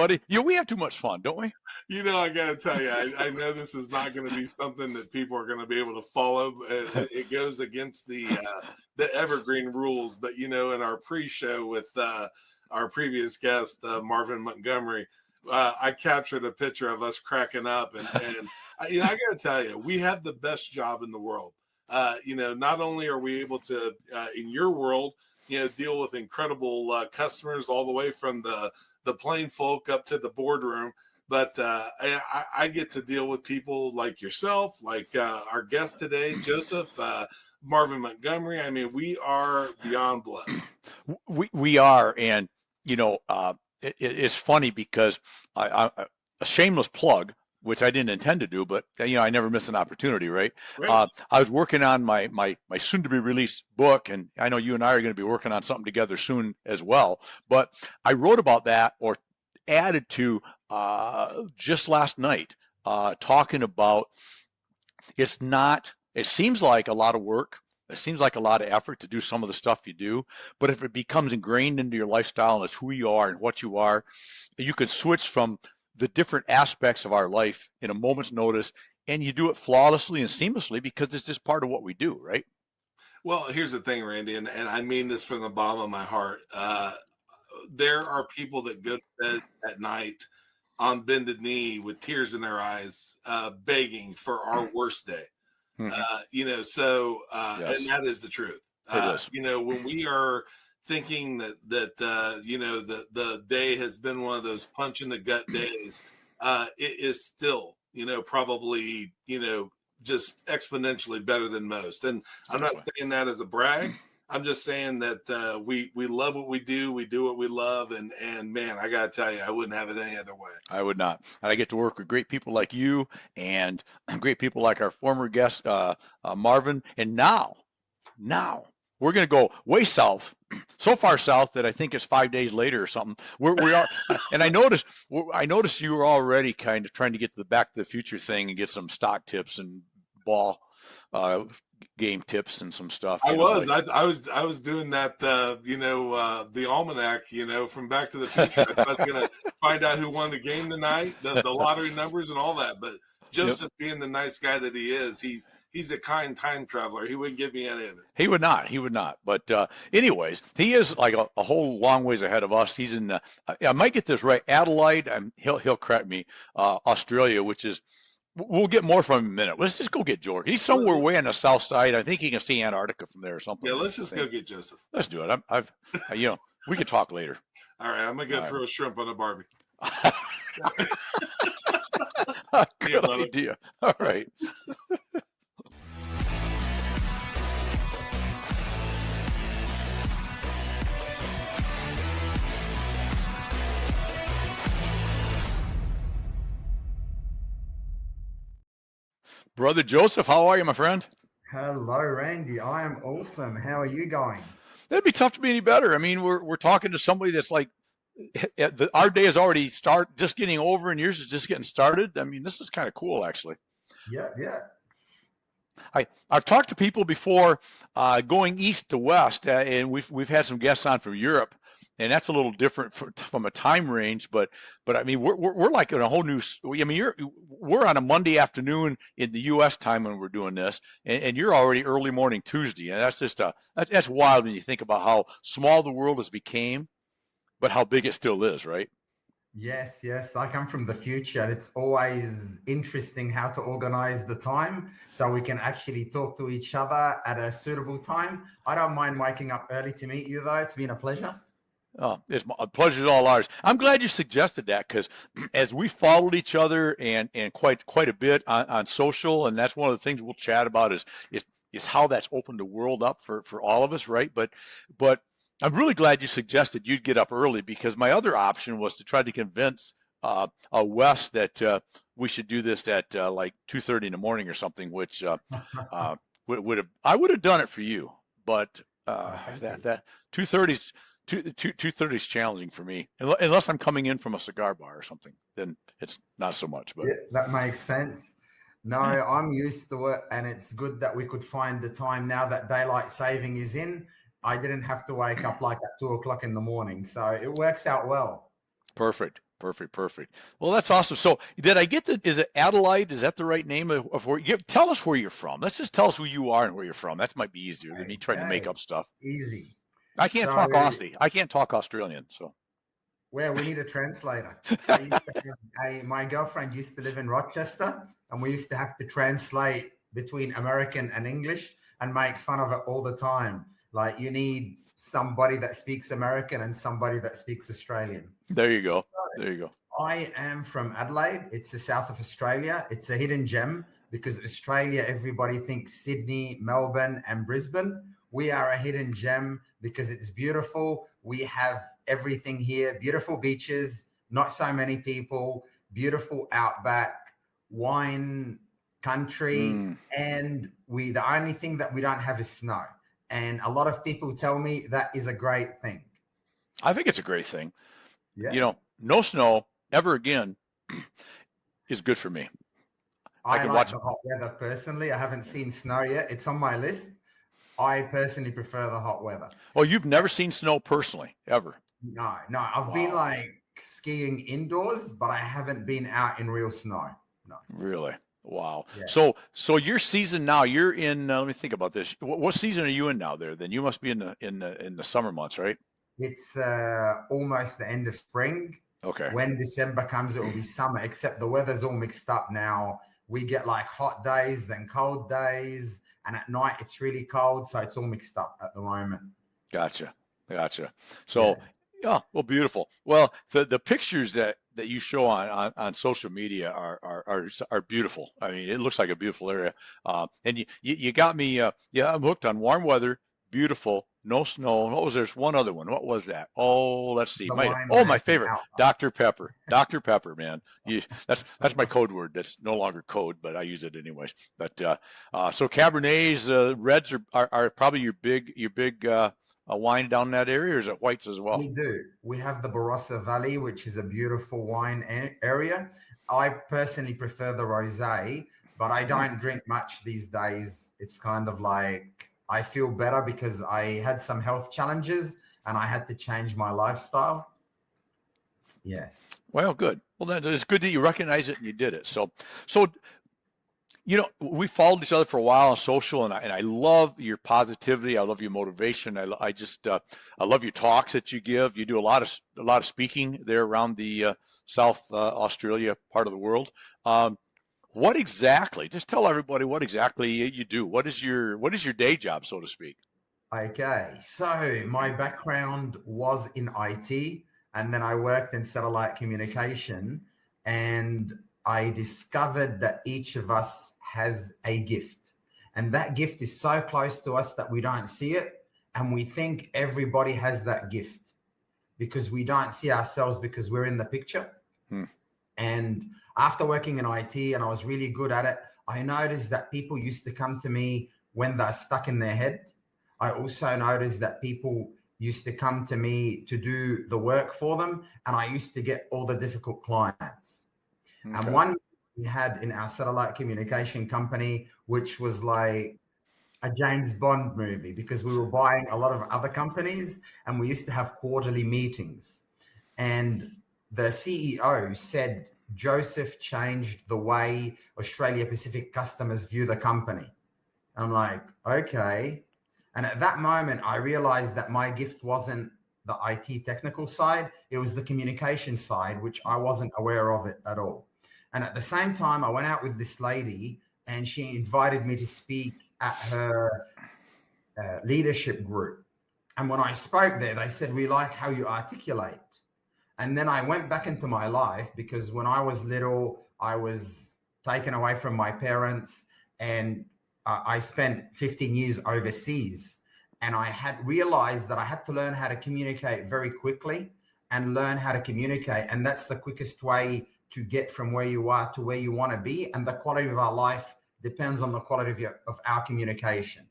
buddy. We have too much fun, don't we? I got to tell you, I know this is not going to be something that people are going to be able to follow. It goes against the evergreen rules. But in our pre-show with our previous guest, Marvin Montgomery, I captured a picture of us cracking up, and I got to tell you, we have the best job in the world. Not only are we able to, in your world, deal with incredible customers all the way from the plain folk up to the boardroom, but I get to deal with people like yourself, like our guest today, Joseph, Marvin Montgomery. I mean, we are beyond blessed. We are, and it's funny because a shameless plug, which I didn't intend to do, but I never miss an opportunity, right? Right. I was working on my soon-to-be released book, and I know you and I are going to be working on something together soon as well. But I wrote about that, or added to just last night, talking about it seems like a lot of work. It seems like a lot of effort to do some of the stuff you do, but if it becomes ingrained into your lifestyle and it's who you are and what you are, you can switch from the different aspects of our life in a moment's notice, and you do it flawlessly and seamlessly because it's just part of what we do, right? Well, here's the thing, Randy, and I mean this from the bottom of my heart. There are people that go to bed at night on bended knee with tears in their eyes, begging for our worst day. Yes. And that is the truth. It is. When we are thinking that the day has been one of those punch in the gut days, it is still, probably, just exponentially better than most. And I'm not saying that as a brag. I'm just saying that we love what we do. We do what we love. And man, I got to tell you, I wouldn't have it any other way. I would not. And I get to work with great people like you and great people like our former guest, Marvin. And now we're going to go way south, so far south that I think it's 5 days later or something. We are, and I noticed you were already kind of trying to get to the Back to the Future thing and get some stock tips and ball game tips and some stuff. I was doing that, the almanac, from Back to the Future. I was going to find out who won the game tonight, the lottery numbers and all that. But Joseph, being the nice guy that he is, he's a kind time traveler. He wouldn't give me any of it. He would not. But anyways, he is like a whole long ways ahead of us. He's in, I might get this right, Adelaide. He'll correct me, Australia, which is, we'll get more from him in a minute. Let's just go get George. He's somewhere way on the south side. I think he can see Antarctica from there or something. Yeah, let's just go get Joseph. Let's do it. We can talk later. All right, I'm going to go throw a shrimp on a Barbie. Good idea. All right. Brother Joseph, how are you, my friend? Hello, Randy. I am awesome. How are you going? It'd be tough to be any better. I mean, we're talking to somebody that's like, our day is already just getting over, and yours is just getting started. I mean, this is kind of cool, actually. Yeah. I've talked to people before going east to west, and we've had some guests on from Europe, and that's a little different from a time range. But I mean, we're like in a whole new. I mean, we're on a Monday afternoon in the U.S. time when we're doing this, and you're already early morning Tuesday, and that's just that's wild when you think about how small the world has become, but how big it still is, right? Yes. I come from the future. It's always interesting how to organize the time so we can actually talk to each other at a suitable time. I don't mind waking up early to meet you, though. It's been a pleasure. Oh, it's a pleasure's all ours. I'm glad you suggested that, because as we followed each other and quite a bit on social, and that's one of the things we'll chat about is how that's opened the world up for all of us, right? But I'm really glad you suggested you'd get up early, because my other option was to try to convince Wes that we should do this at like 2:30 in the morning or something, which I would have done it for you, but that 2:30 is challenging for me, unless I'm coming in from a cigar bar or something. Then it's not so much. But yeah, that makes sense. No, I'm used to it, and it's good that we could find the time now that daylight saving is in. I didn't have to wake up like at 2 o'clock in the morning, so it works out well. Perfect. Perfect. Well, that's awesome. So did I get is it Adelaide? Is that the right name of where tell us where you're from. Let's just tell us who you are and where you're from. That might be easier than me trying to make Okay, up stuff. easy. I can't So, talk Aussie. I can't talk Australian. So well, we need a translator. My girlfriend used to live in Rochester, and we used to have to translate between American and English and make fun of it all the time. Like, you need somebody that speaks American and somebody that speaks Australian. there you go. There you go. I am from Adelaide. It's the south of Australia. It's a hidden gem because Australia, everybody thinks Sydney, Melbourne, and Brisbane. We are a hidden gem because it's beautiful. We have everything here, beautiful beaches, not so many people, beautiful outback, wine country, and the only thing that we don't have is snow. And a lot of people tell me that is a great thing. I think it's a great thing. Yeah. No snow ever again is good for me. I can watch the hot weather personally. I haven't seen snow yet. It's on my list. I personally prefer the hot weather. Oh, you've never seen snow personally, ever? No. I've been like skiing indoors, but I haven't been out in real snow. No. Really? Wow. Yeah. So your season now, you're in. Let me think about this. What season are you in now? Then you must be in the summer months, right? It's almost the end of spring. Okay. When December comes, it will be summer. Except the weather's all mixed up now. We get like hot days, then cold days, and at night it's really cold. So it's all mixed up at the moment. Gotcha. So, yeah, well, beautiful. Well, the pictures that you show on social media are beautiful. I mean, it looks like a beautiful area. And you got me. I'm hooked on warm weather, beautiful, no snow. And what was there's one other one? What was that? Oh, let's see. My favorite, Dr. Pepper. Dr. Pepper, man. That's my code word. That's no longer code, but I use it anyways. But so Cabernets, reds are probably your big wine down that area, or is it whites as well? We do. We have the Barossa Valley, which is a beautiful wine area. I personally prefer the rosé, but I don't drink much these days. It's kind of like I feel better because I had some health challenges and I had to change my lifestyle. Yes. Well, good. Well, it's good that you recognize it and you did it. So we followed each other for a while on social, and I love your positivity. I love your motivation. I love your talks that you give. You do a lot of speaking there around the South Australia part of the world. What exactly? Just tell everybody what exactly you do. What is your day job, so to speak? Okay, so my background was in IT, and then I worked in satellite communication, and I discovered that each of us has a gift, and that gift is so close to us that we don't see it, and we think everybody has that gift because we don't see ourselves because we're in the picture. And after working in IT, and I was really good at it, I noticed that people used to come to me when they're stuck in their head. I also noticed that people used to come to me to do the work for them, and I used to get all the difficult clients. Okay. And one we had in our satellite communication company, which was like a James Bond movie, because we were buying a lot of other companies and we used to have quarterly meetings. And the CEO said, Joseph changed the way Australia Pacific customers view the company. I'm like, okay. And at that moment, I realized that my gift wasn't the IT technical side. It was the communication side, which I wasn't aware of it at all. And at the same time, I went out with this lady and she invited me to speak at her leadership group. And when I spoke there, they said, we like how you articulate. And then I went back into my life because when I was little, I was taken away from my parents and I spent 15 years overseas. And I had realized that I had to learn how to communicate very quickly and learn how to communicate. And that's the quickest way to get from where you are to where you want to be. And the quality of our life depends on the quality of our communication.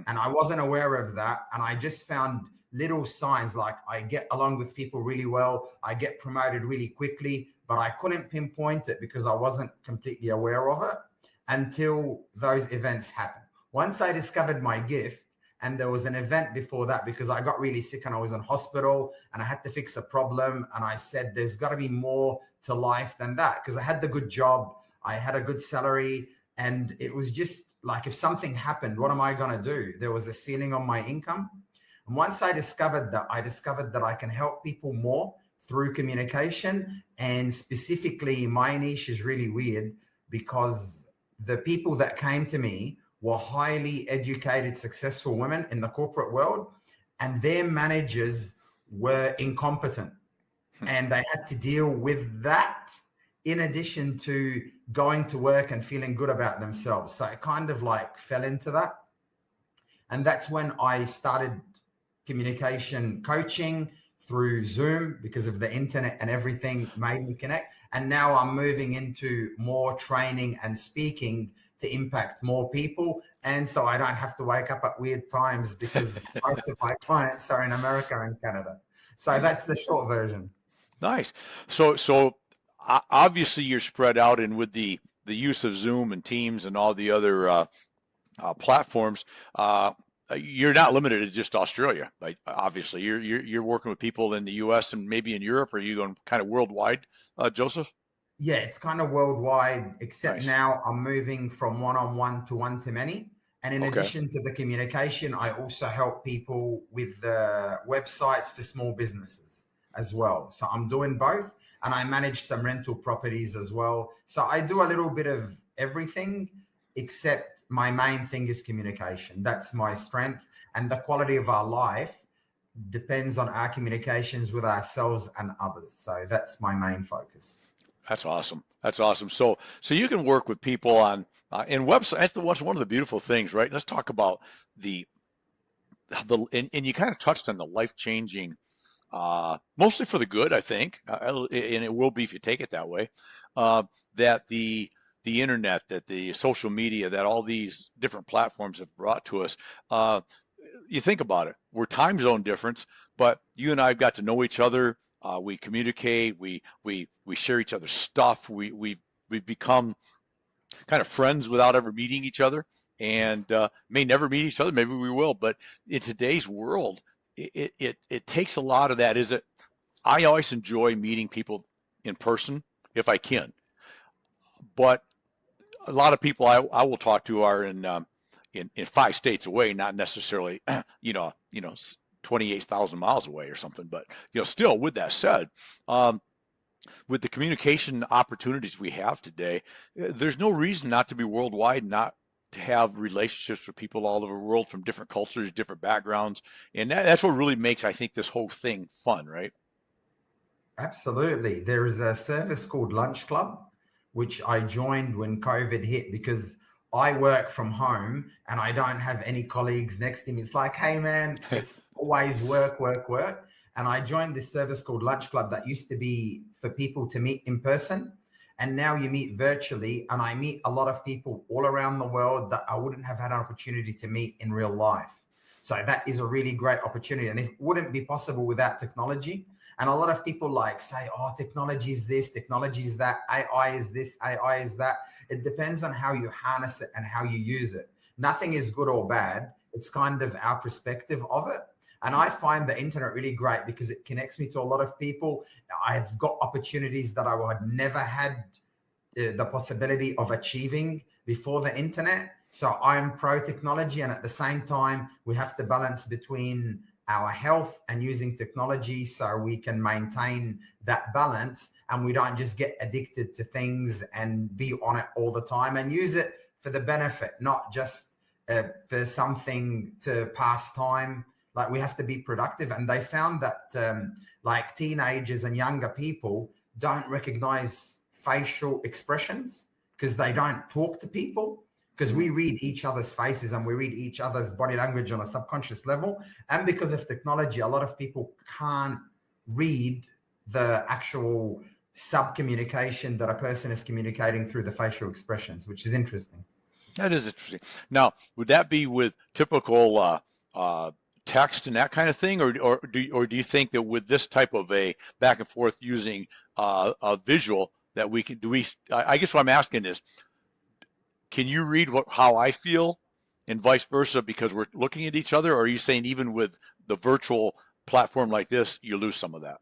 And I wasn't aware of that. And I just found little signs like I get along with people really well. I get promoted really quickly, but I couldn't pinpoint it because I wasn't completely aware of it until those events happened. Once I discovered my gift And there was an event before that because I got really sick and I was in hospital and I had to fix a problem. And I said, there's got to be more to life than that, because I had the good job, I had a good salary, and it was just like, if something happened, what am I going to do? There was a ceiling on my income. And once I discovered that I can help people more through communication. And specifically, my niche is really weird because the people that came to me were highly educated, successful women in the corporate world, and their managers were incompetent. And they had to deal with that in addition to going to work and feeling good about themselves. So I kind of like fell into that. And that's when I started communication coaching through Zoom, because of the internet and everything made me connect. And now I'm moving into more training and speaking to impact more people. And so I don't have to wake up at weird times because most of my clients are in America and Canada. So that's the short version. Nice. So obviously you're spread out, and with the use of Zoom and Teams and all the other platforms, you're not limited to just Australia. Right? Obviously, you're working with people in the U.S. and maybe in Europe. Are you going kind of worldwide, Joseph? Yeah, it's kind of worldwide, except Nice. now I'm moving from one-on-one to one-to-many. And in addition to the communication, I also help people with the websites for small businesses as well. So I'm doing both, and I manage some rental properties as well. So I do a little bit of everything, except my main thing is communication. That's my strength, and the quality of our life depends on our communications with ourselves and others. So that's my main focus. That's awesome. That's awesome. So you can work with people on in websites. That's one of the beautiful things, right? Let's talk about and you kind of touched on the life-changing, mostly for the good, I think, and it will be if you take it that way. That the internet, that the social media, that all these different platforms have brought to us. You think about it, we're time zone difference, but you and I have got to know each other. We communicate. We share each other's stuff. We've become kind of friends without ever meeting each other, and may never meet each other. Maybe we will. But in today's world, it takes a lot of that. I always enjoy meeting people in person if I can, but a lot of people I will talk to are in 5 states away, not necessarily 28,000 miles away or something. But still, with that said, with the communication opportunities we have today, there's no reason not to be worldwide, not to have relationships with people all over the world from different cultures, different backgrounds, and that's what really makes, I think, this whole thing fun, right? Absolutely. There is a service called Lunch Club, which I joined when COVID hit, because I work from home and I don't have any colleagues next to me. It's like, hey man, it's always work, work, work. And I joined this service called Lunch Club that used to be for people to meet in person. And now you meet virtually. And I meet a lot of people all around the world that I wouldn't have had an opportunity to meet in real life. So that is a really great opportunity. And it wouldn't be possible without technology. And a lot of people say, oh, technology is this, technology is that, AI is this, AI is that. It depends on how you harness it and how you use it. Nothing is good or bad. It's kind of our perspective of it. And I find the internet really great because it connects me to a lot of people. I've got opportunities that I had never had the possibility of achieving before the internet. So I'm pro technology. And at the same time, we have to balance between our health and using technology so we can maintain that balance, and we don't just get addicted to things and be on it all the time, and use it for the benefit, not just for something to pass time. Like, we have to be productive. And they found that teenagers and younger people don't recognize facial expressions because they don't talk to people. Because we read each other's faces and we read each other's body language on a subconscious level. And because of technology, a lot of people can't read the actual sub-communication that a person is communicating through the facial expressions, which is interesting. That is interesting. Now, would that be with typical text and that kind of thing, or do you think that with this type of a back and forth using a visual that we can I guess what I'm asking is, can you read how I feel and vice versa because we're looking at each other? Or are you saying even with the virtual platform like this, you lose some of that?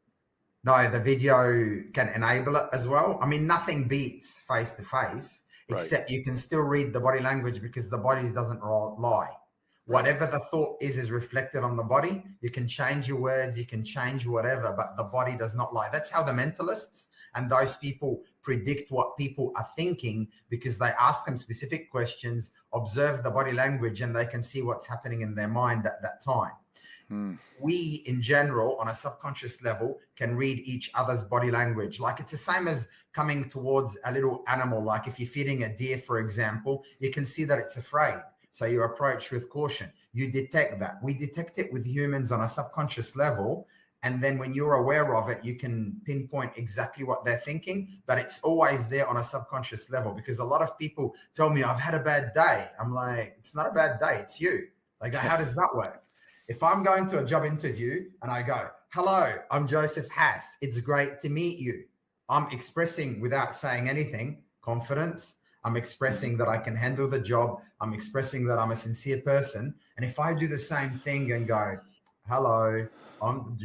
No, the video can enable it as well. I mean, nothing beats face to face, Right. except you can still read the body language because the body doesn't lie. Whatever the thought is reflected on the body. You can change your words, you can change whatever, but the body does not lie. That's how the mentalists and those people predict what people are thinking, because they ask them specific questions, observe the body language, and they can see what's happening in their mind at that time. We in general, on a subconscious level, can read each other's body language. Like, it's the same as coming towards a little animal. Like if you're feeding a deer, for example, you can see that it's afraid. So you approach with caution. You detect that. We detect it with humans on a subconscious level. And then when you're aware of it, you can pinpoint exactly what they're thinking, but it's always there on a subconscious level. Because a lot of people tell me, I've had a bad day. I'm like, it's not a bad day, it's you. Like, how does that work? If I'm going to a job interview and I go, hello, I'm Joseph Hass. It's great to meet you. I'm expressing, without saying anything, confidence. I'm expressing that I can handle the job. I'm expressing that I'm a sincere person. And if I do the same thing and go, hello, I'm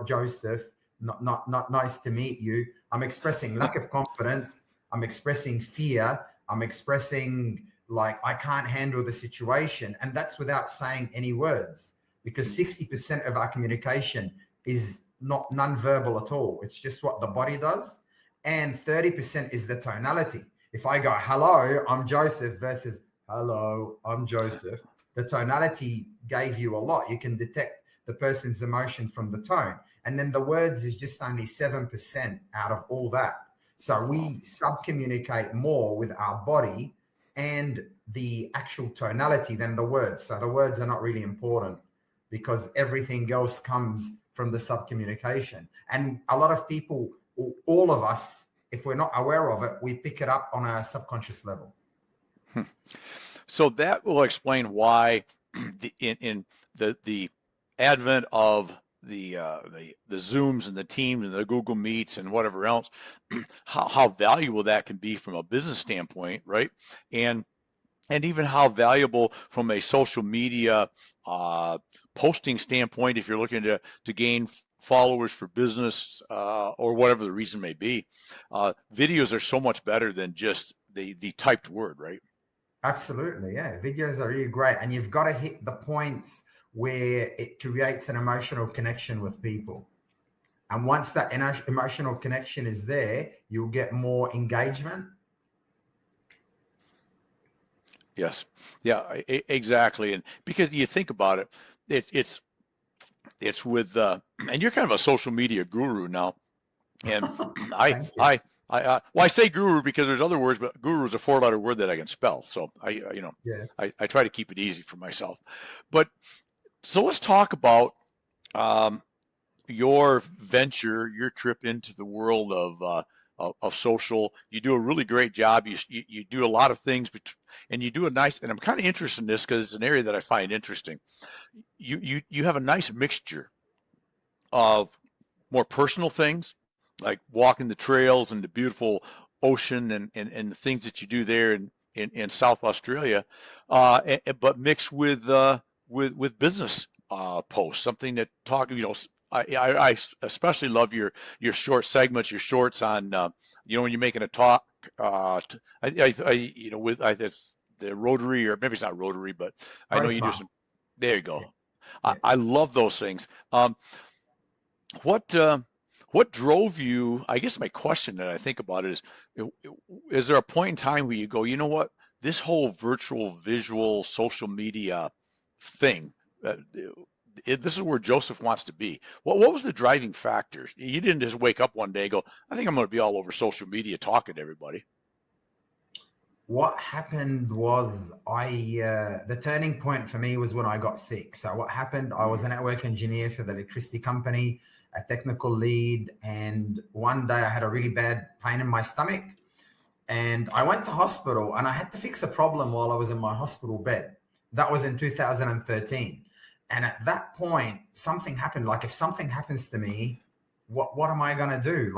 Joseph, not nice to meet you. I'm expressing lack of confidence. I'm expressing fear. I'm expressing like I can't handle the situation. And that's without saying any words. Because 60% of our communication is not non-verbal at all. It's just what the body does. And 30% is the tonality. If I go, hello, I'm Joseph versus hello, I'm Joseph, the tonality gave you a lot. You can detect the person's emotion from the tone. And then the words is just only 7% out of all that. So we sub-communicate more with our body and the actual tonality than the words. So the words are not really important, because everything else comes from the sub-communication. And a lot of people, all of us, if we're not aware of it, we pick it up on a subconscious level. So that will explain why in the advent of the Zooms and the Teams and the Google Meets and whatever else, how valuable that can be from a business standpoint, right? And even how valuable from a social media posting standpoint, if you're looking to gain followers for business or whatever the reason may be. Videos are so much better than just the typed word, right? Absolutely, yeah. Videos are really great. And you've got to hit the points where it creates an emotional connection with people. And once that emotional connection is there, you'll get more engagement. Yes. Yeah, exactly. And because you think about it, it's with and you're kind of a social media guru now. And well, I say guru because there's other words, but guru is a 4-letter word that I can spell. So Yes. I try to keep it easy for myself. But so let's talk about your venture, your trip into the world of social. You do a really great job. You do a lot of things, and you do a nice. And I'm kind of interested in this because it's an area that I find interesting. You have a nice mixture of more personal things, like walking the trails and the beautiful ocean and the things that you do there in South Australia, but mixed with business posts, something that talk. I especially love your short segments, your shorts on when you're making a talk. It's the Rotary, or maybe it's not Rotary, but I know you do some. There you go. Yeah. I love those things. What drove you? I guess my question that I think about it is there a point in time where you go, you know what, this whole virtual, visual, social media thing, this is where Joseph wants to be. What was the driving factor? You didn't just wake up one day and go, I think I'm going to be all over social media talking to everybody. What happened was the turning point for me was when I got sick. So what happened, I was a network engineer for the electricity company, a technical lead. And one day I had a really bad pain in my stomach and I went to hospital and I had to fix a problem while I was in my hospital bed. That was in 2013. And at that point, something happened. Like, if something happens to me, what am I going to do?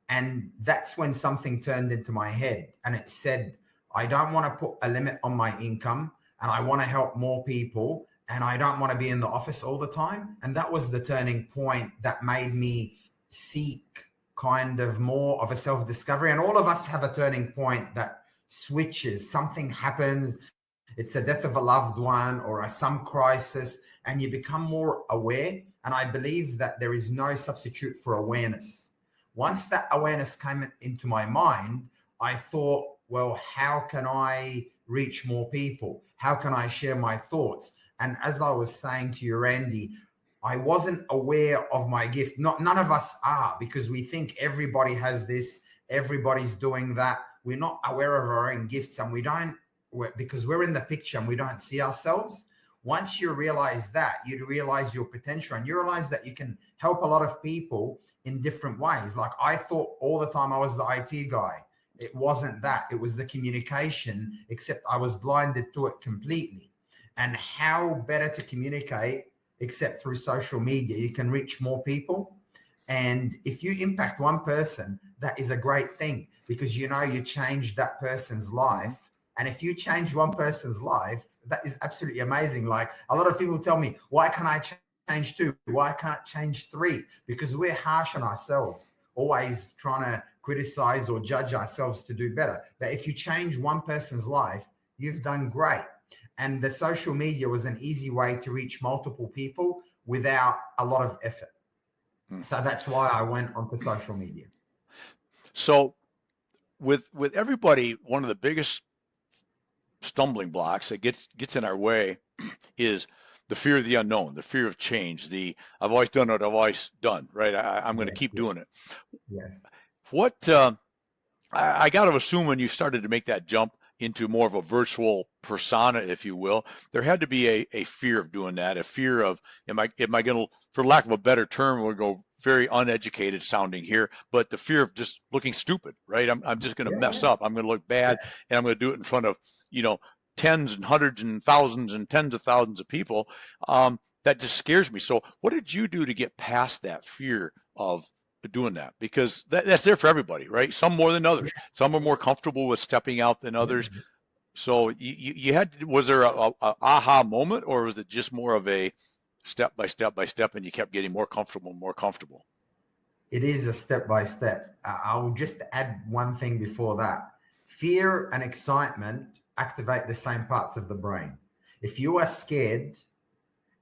And that's when something turned into my head and it said, I don't want to put a limit on my income and I want to help more people, and I don't want to be in the office all the time. And that was the turning point that made me seek kind of more of a self-discovery. And all of us have a turning point that switches. Something happens. It's a death of a loved one or some crisis, and you become more aware. And I believe that there is no substitute for awareness. Once that awareness came into my mind, I thought, well, how can I reach more people? How can I share my thoughts? And as I was saying to you, Randy, I wasn't aware of my gift. None of us are, because we think everybody has this, everybody's doing that. We're not aware of our own gifts, and because we're in the picture and we don't see ourselves. Once you realize that, you realize your potential, and you realize that you can help a lot of people in different ways. Like, I thought all the time I was the IT guy. It wasn't that. It was the communication, except I was blinded to it completely. And how better to communicate except through social media? You can reach more people. And if you impact one person, that is a great thing, because you changed that person's life. And if you change one person's life, that is absolutely amazing. Like, a lot of people tell me, why can't I change 2? Why can't I change 3? Because we're harsh on ourselves, always trying to criticize or judge ourselves to do better. But if you change one person's life, you've done great. And the social media was an easy way to reach multiple people without a lot of effort. So that's why I went onto social media. So with everybody, one of the biggest stumbling blocks that gets in our way is the fear of the unknown, the fear of change, I've always done what I've always done, right? I'm going to keep doing it. Yes. What I got to assume when you started to make that jump into more of a virtual persona, if you will, there had to be a fear of doing that, a fear of, am I going to, for lack of a better term, we'll go very uneducated sounding here, but the fear of just looking stupid, right? I'm just going to mess up. I'm going to look bad, and I'm going to do it in front of, tens and hundreds and thousands and tens of thousands of people. That just scares me. So what did you do to get past that fear of doing that? Because that's there for everybody, right? Some more than others. Some are more comfortable with stepping out than others. So you was there a aha moment, or was it just more of a step by step by step, and you kept getting more comfortable and more comfortable? It is a step by step. I'll just add one thing before that. Fear and excitement activate the same parts of the brain. If you are scared,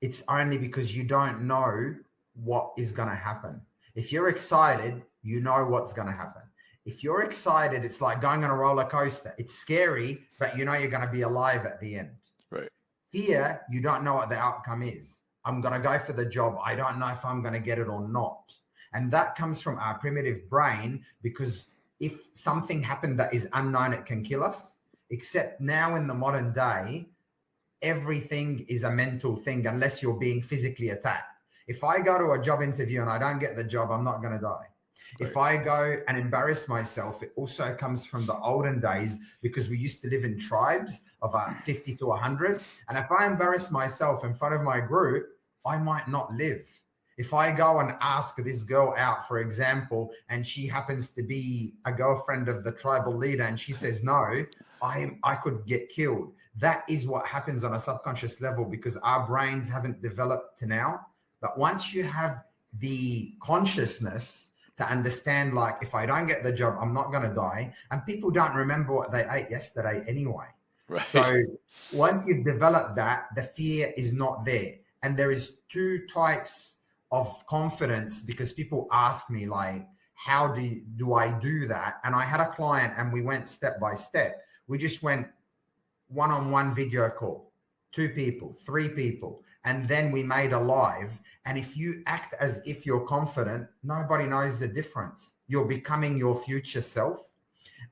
it's only because you don't know what is going to happen. If you're excited, you know what's going to happen. If you're excited, it's like going on a roller coaster. It's scary, but you know you're going to be alive at the end. Right. Fear, you don't know what the outcome is. I'm going to go for the job. I don't know if I'm going to get it or not. And that comes from our primitive brain, because if something happened that is unknown, it can kill us. Except now in the modern day, everything is a mental thing unless you're being physically attacked. If I go to a job interview and I don't get the job, I'm not going to die. Right. If I go and embarrass myself, it also comes from the olden days, because we used to live in tribes of 50 to 100. And if I embarrass myself in front of my group, I might not live. If I go and ask this girl out, for example, and she happens to be a girlfriend of the tribal leader and she says no, I could get killed. That is what happens on a subconscious level, because our brains haven't developed to now. But once you have the consciousness to understand, like, if I don't get the job, I'm not going to die. And people don't remember what they ate yesterday anyway. Right. So once you've developed that, the fear is not there. And there is 2 types of confidence, because people ask me, like, how do I do that? And I had a client and we went step by step. We just went one-on-one video call, 2 people, 3 people. And then we made a live. And if you act as if you're confident, nobody knows the difference. You're becoming your future self.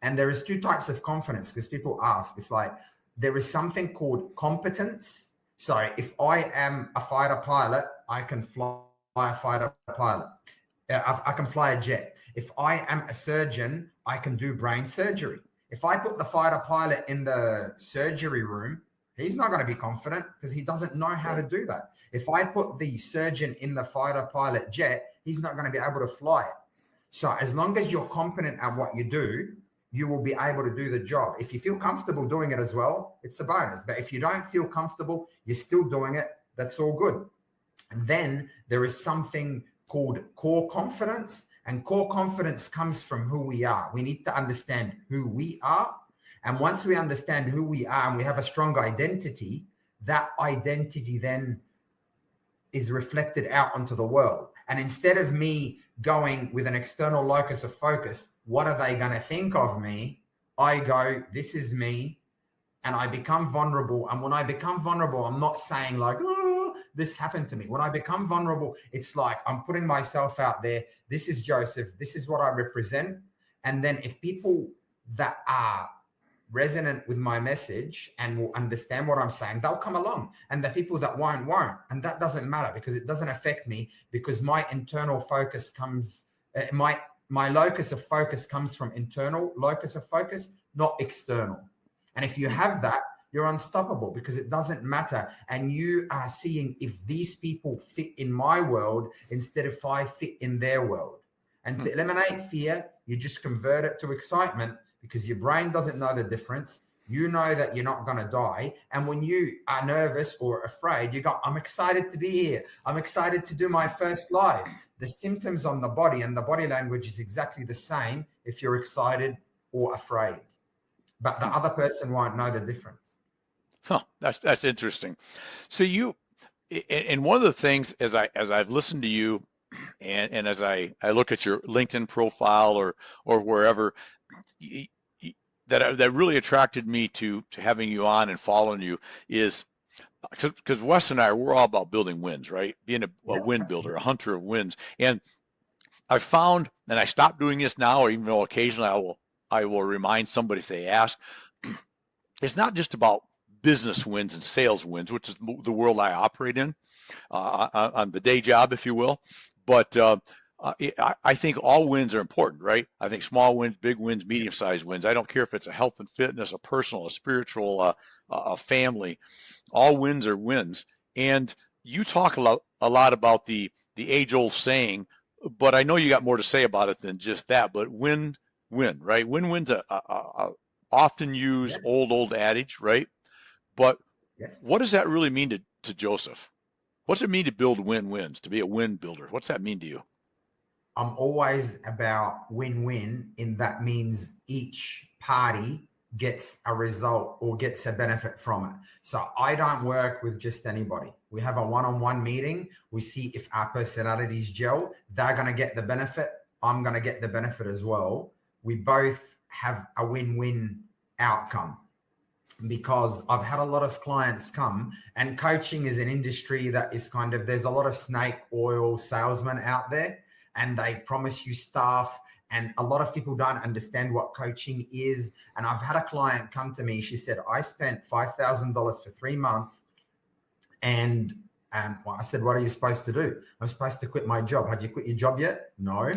And there is 2 types of confidence, because people ask, it's like, there is something called competence. So if I am a fighter pilot, I can fly a fighter pilot. I can fly a jet. If I am a surgeon, I can do brain surgery. If I put the fighter pilot in the surgery room, he's not going to be confident, because he doesn't know how to do that. If I put the surgeon in the fighter pilot jet, he's not going to be able to fly it. So as long as you're competent at what you do, you will be able to do the job. If you feel comfortable doing it as well, it's a bonus. But if you don't feel comfortable, you're still doing it, that's all good. And then there is something called core confidence, and core confidence comes from who we are. We need to understand who we are. And once we understand who we are and we have a strong identity, that identity then is reflected out onto the world. And instead of me going with an external locus of focus, what are they going to think of me? I go, this is me, and I become vulnerable. And when I become vulnerable, I'm not saying like, oh, this happened to me. When I become vulnerable, it's like I'm putting myself out there. This is Joseph. This is what I represent. And then if people that are resonant with my message and will understand what I'm saying, they'll come along. And the people that won't. And that doesn't matter, because it doesn't affect me, because my internal focus comes, my locus of focus comes from internal locus of focus, not external. And if you have that, you're unstoppable, because it doesn't matter. And you are seeing if these people fit in my world instead of if I fit in their world. And to eliminate fear, you just convert it to excitement, because your brain doesn't know the difference. You know that you're not going to die. And when you are nervous or afraid, you go, I'm excited to be here. I'm excited to do my first live. The symptoms on the body and the body language is exactly the same if you're excited or afraid. But the other person won't know the difference. Huh, that's interesting. So and one of the things as I've listened to you and as I look at your LinkedIn profile or wherever, that really attracted me to having you on and following you is because Wes and I, we're all about building wins, right? Being a win builder, a hunter of wins. And I found, and I stopped doing this now, or even though occasionally I will remind somebody if they ask, it's not just about business wins and sales wins, which is the world I operate in, on the day job, if you will. But I think all wins are important, right? I think small wins, big wins, medium-sized wins. I don't care if it's a health and fitness, a personal, a spiritual, a family. All wins are wins. And you talk a lot about the age-old saying, but I know you got more to say about it than just that. But win, right? Win-win's a often used old adage, right? But what does that really mean to Joseph? What's it mean to build win-wins, to be a win builder? What's that mean to you? I'm always about win-win, and that means each party gets a result or gets a benefit from it. So I don't work with just anybody. We have a one-on-one meeting. We see if our personalities gel. They're going to get the benefit. I'm going to get the benefit as well. We both have a win-win outcome, because I've had a lot of clients come, and coaching is an industry that is there's a lot of snake oil salesmen out there, and they promise you stuff. And a lot of people don't understand what coaching is. And I've had a client come to me. She said, I spent $5,000 for 3 months. And I said, what are you supposed to do? I'm supposed to quit my job. Have you quit your job yet? No.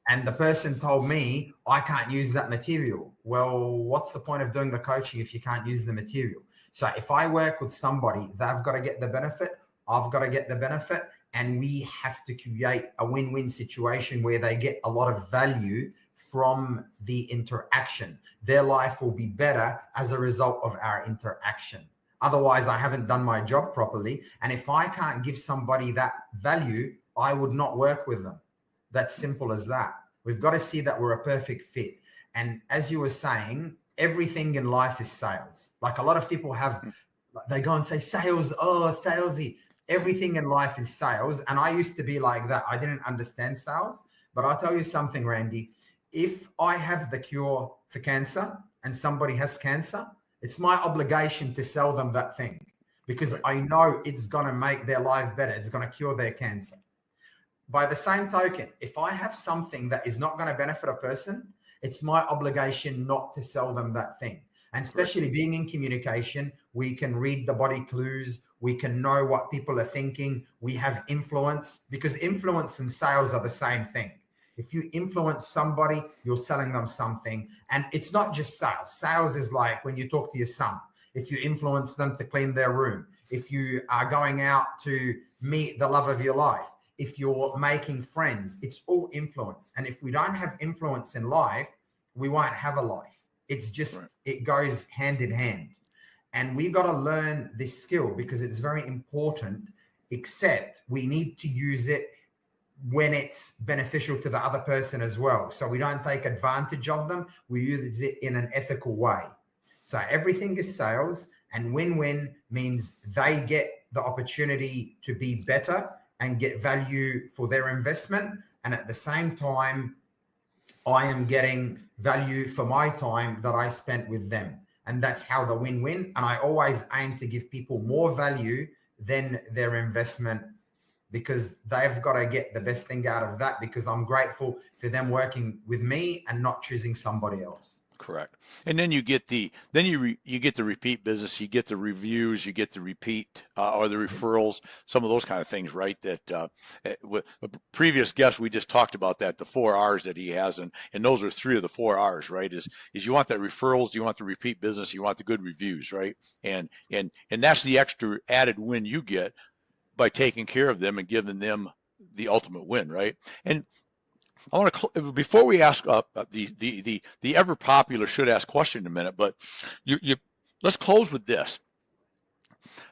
And the person told me, I can't use that material. Well, what's the point of doing the coaching if you can't use the material? So if I work with somebody, they've got to get the benefit. I've got to get the benefit. And we have to create a win-win situation where they get a lot of value from the interaction. Their life will be better as a result of our interaction. Otherwise, I haven't done my job properly. And if I can't give somebody that value, I would not work with them. That's simple as that. We've got to see that we're a perfect fit. And as you were saying, everything in life is sales. Like a lot of people they go and say sales, oh, salesy. Everything in life is sales. And I used to be like that. I didn't understand sales. But I'll tell you something, Randy. If I have the cure for cancer and somebody has cancer, it's my obligation to sell them that thing, because I know it's going to make their life better. It's going to cure their cancer. By the same token, if I have something that is not going to benefit a person, it's my obligation not to sell them that thing. And especially being in communication, we can read the body clues. We can know what people are thinking. We have influence, because influence and sales are the same thing. If you influence somebody, you're selling them something. And it's not just sales. Sales is like when you talk to your son. If you influence them to clean their room, if you are going out to meet the love of your life, if you're making friends, it's all influence. And if we don't have influence in life, we won't have a life. It's just, Right. it goes hand in hand. And we got to learn this skill because it's very important, except we need to use it when it's beneficial to the other person as well. So we don't take advantage of them. We use it in an ethical way. So everything is sales, and win-win means they get the opportunity to be better and get value for their investment. And at the same time, I am getting value for my time that I spent with them. And that's how the win-win. And I always aim to give people more value than their investment, because they've got to get the best thing out of that, because I'm grateful for them working with me and not choosing somebody else. Correct. And then you get the you get the repeat business, you get the reviews, you get the repeat or the referrals, some of those kind of things, right? That with the previous guest, we just talked about that, the 4 R's that he has, and those are 3 of the 4 R's, right? Is you want that referrals, you want the repeat business, you want the good reviews, right? And that's the extra added win you get by taking care of them and giving them the ultimate win, right? And I want to, before we ask the ever popular should ask question in a minute, but you let's close with this,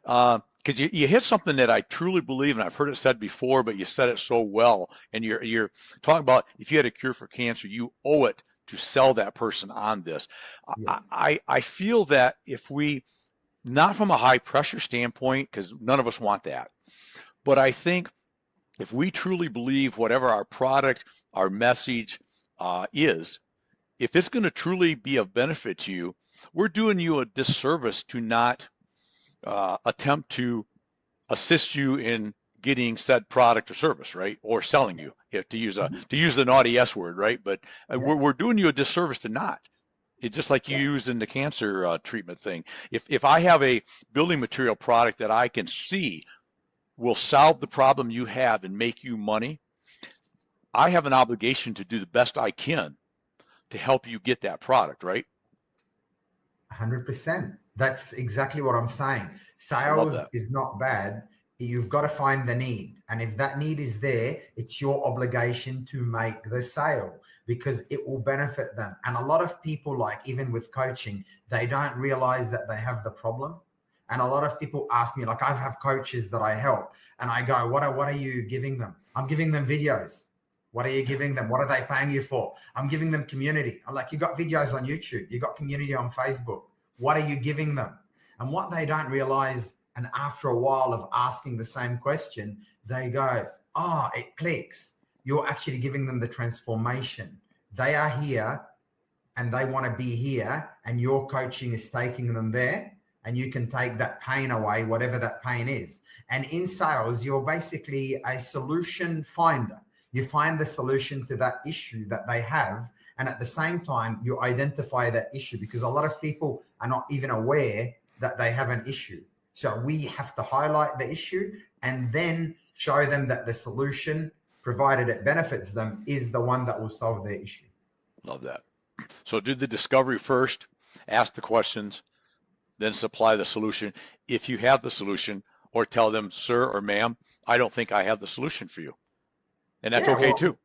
because you hit something that I truly believe, and I've heard it said before, but you said it so well, and you're talking about if you had a cure for cancer, you owe it to sell that person on this. Yes. I feel that if we, not from a high pressure standpoint, because none of us want that, but I think if we truly believe whatever our product, our message is, if it's going to truly be of benefit to you, we're doing you a disservice to not attempt to assist you in getting said product or service, right? Or selling you, to use the naughty S word, right? But we're doing you a disservice to not. It's just like you used in the cancer treatment thing. If I have a building material product that I can see will solve the problem you have and make you money, I have an obligation to do the best I can to help you get that product, right? 100%. That's exactly what I'm saying. Sales is not bad. You've got to find the need. And if that need is there, it's your obligation to make the sale, because it will benefit them. And a lot of people, like even with coaching, they don't realize that they have the problem. And a lot of people ask me, like I have coaches that I help, and I go, what are you giving them? I'm giving them videos. What are you giving them? What are they paying you for? I'm giving them community. I'm like, you got videos on YouTube, you got community on Facebook. What are you giving them? And what they don't realize, and after a while of asking the same question, they go, oh, it clicks. You're actually giving them the transformation. They are here and they want to be here, and your coaching is taking them there. And you can take that pain away, whatever that pain is. And in sales, you're basically a solution finder. You find the solution to that issue that they have. And at the same time, you identify that issue, because a lot of people are not even aware that they have an issue. So we have to highlight the issue and then show them that the solution, provided it benefits them, is the one that will solve their issue. Love that. So do the discovery first, ask the questions, then supply the solution if you have the solution, or tell them, sir or ma'am, I don't think I have the solution for you. And that's okay too.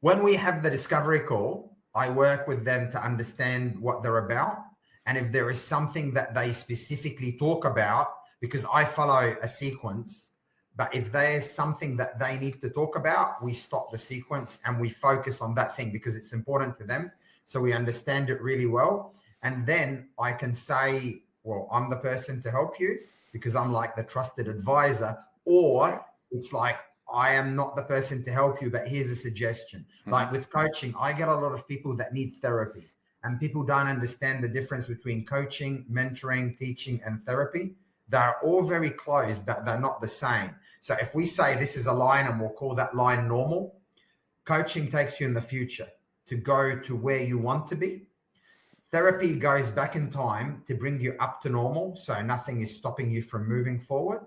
When we have the discovery call, I work with them to understand what they're about. And if there is something that they specifically talk about, because I follow a sequence, but if there's something that they need to talk about, we stop the sequence and we focus on that thing, because it's important to them. So we understand it really well. And then I can say, well, I'm the person to help you, because I'm like the trusted advisor. Or it's like, I am not the person to help you, but here's a suggestion. Like with coaching, I get a lot of people that need therapy, and people don't understand the difference between coaching, mentoring, teaching, and therapy. They're all very close, but they're not the same. So if we say this is a line and we'll call that line normal, coaching takes you in the future to go to where you want to be. Therapy goes back in time to bring you up to normal, so nothing is stopping you from moving forward.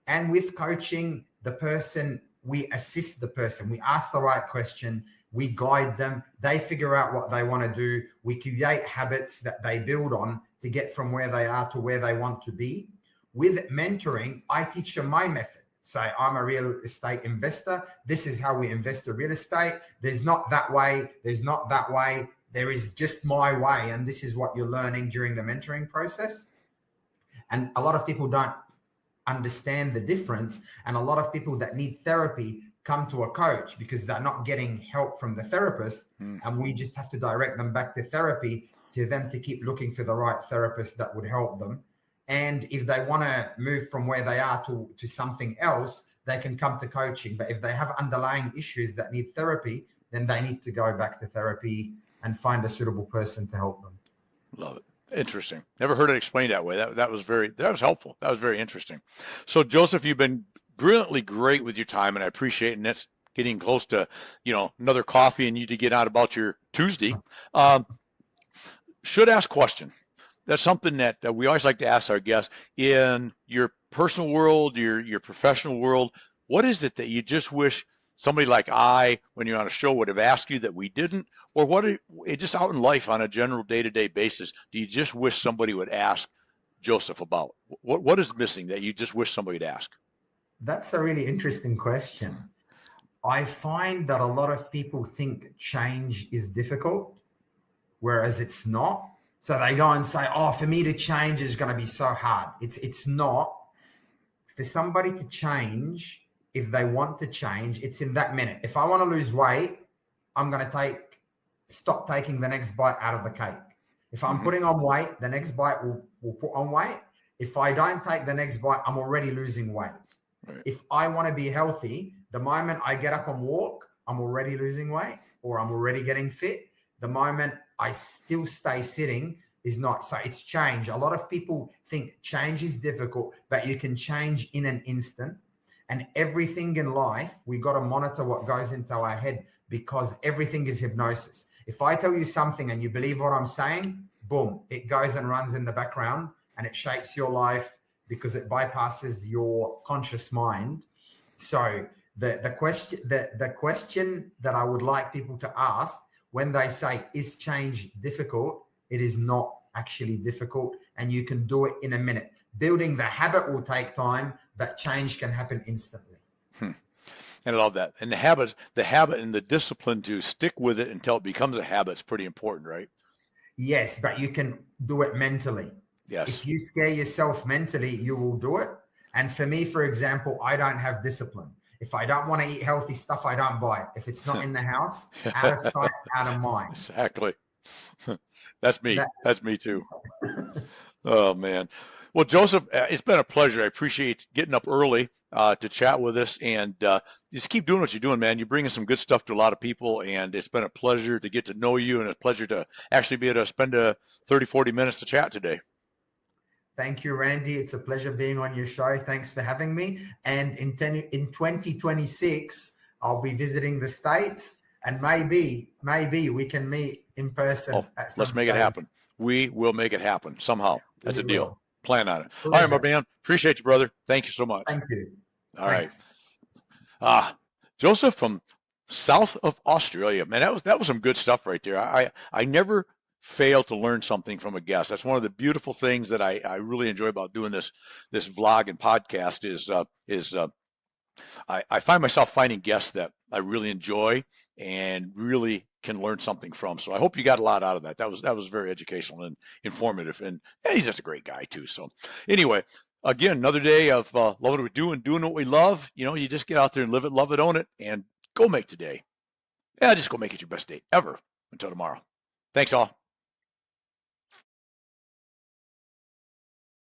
And with coaching, the person, we assist the person. We ask the right question. We guide them. They figure out what they want to do. We create habits that they build on to get from where they are to where they want to be. With mentoring, I teach them my method. So I'm a real estate investor. This is how we invest in real estate. There's not that way. There's not that way. there is just my way, and this is what you're learning during the mentoring process. And a lot of people don't understand the difference. And a lot of people that need therapy come to a coach because they're not getting help from the therapist. And we just have to direct them back to therapy to them to keep looking for the right therapist that would help them. And if they want to move from where they are to something else, they can come to coaching. But if they have underlying issues that need therapy, then they need to go back to therapy and find a suitable person to help them. Love it. Interesting. Never heard it explained that way. That was helpful. That was very interesting. So Joseph, you've been brilliantly great with your time, and I appreciate it. And that's getting close to, another coffee and you to get out about your Tuesday. Should ask question. That's something that we always like to ask our guests. In your personal world, your professional world, what is it that you just wish somebody like when you're on a show, would have asked you that we didn't? Or just out in life on a general day-to-day basis, do you just wish somebody would ask Joseph about? What is missing that you just wish somebody would ask? That's a really interesting question. I find that a lot of people think change is difficult, whereas it's not. So they go and say, for me to change is going to be so hard. It's not. For somebody to change, if they want to change, it's in that minute. If I want to lose weight, I'm going to stop taking the next bite out of the cake. If I'm putting on weight, the next bite will put on weight. If I don't take the next bite, I'm already losing weight. Right. If I want to be healthy, the moment I get up and walk, I'm already losing weight or I'm already getting fit. The moment I still stay sitting is not. So it's change. A lot of people think change is difficult, but you can change in an instant. And everything in life, we got to monitor what goes into our head because everything is hypnosis. If I tell you something and you believe what I'm saying, boom, it goes and runs in the background and it shapes your life because it bypasses your conscious mind. So the question that I would like people to ask when they say, is change difficult? It is not actually difficult, and you can do it in a minute. Building the habit will take time, but change can happen instantly. And I love that. And the habit and the discipline to stick with it until it becomes a habit is pretty important, right? Yes, but you can do it mentally. Yes. If you scare yourself mentally, you will do it. And for me, for example, I don't have discipline. If I don't want to eat healthy stuff, I don't buy it. If it's not in the house, out of sight, out of mind. Exactly. That's me. That's me too. Oh, man. Well, Joseph, it's been a pleasure. I appreciate getting up early to chat with us, and just keep doing what you're doing, man. You're bringing some good stuff to a lot of people, and it's been a pleasure to get to know you and a pleasure to actually be able to spend 30, 40 minutes to chat today. Thank you, Randy. It's a pleasure being on your show. Thanks for having me. And in 2026, I'll be visiting the States, and maybe we can meet in person. Let's make it happen. We will make it happen somehow. That's a deal. Plan on it. Pleasure. All right, my man. Appreciate you, brother. Thank you so much. Thank you. All Thanks. Right. Joseph from south of Australia. Man, that was some good stuff right there. I never fail to learn something from a guest. That's one of the beautiful things that I really enjoy about doing this vlog and podcast is I find myself finding guests that I really enjoy and really can learn something from. So I hope you got a lot out of that. That was very educational and informative, and he's just a great guy too. So anyway, again, another day of loving what we do and doing what we love. You just get out there and live it, love it, own it, and go make today. Just go make it your best day ever. Until tomorrow. Thanks all.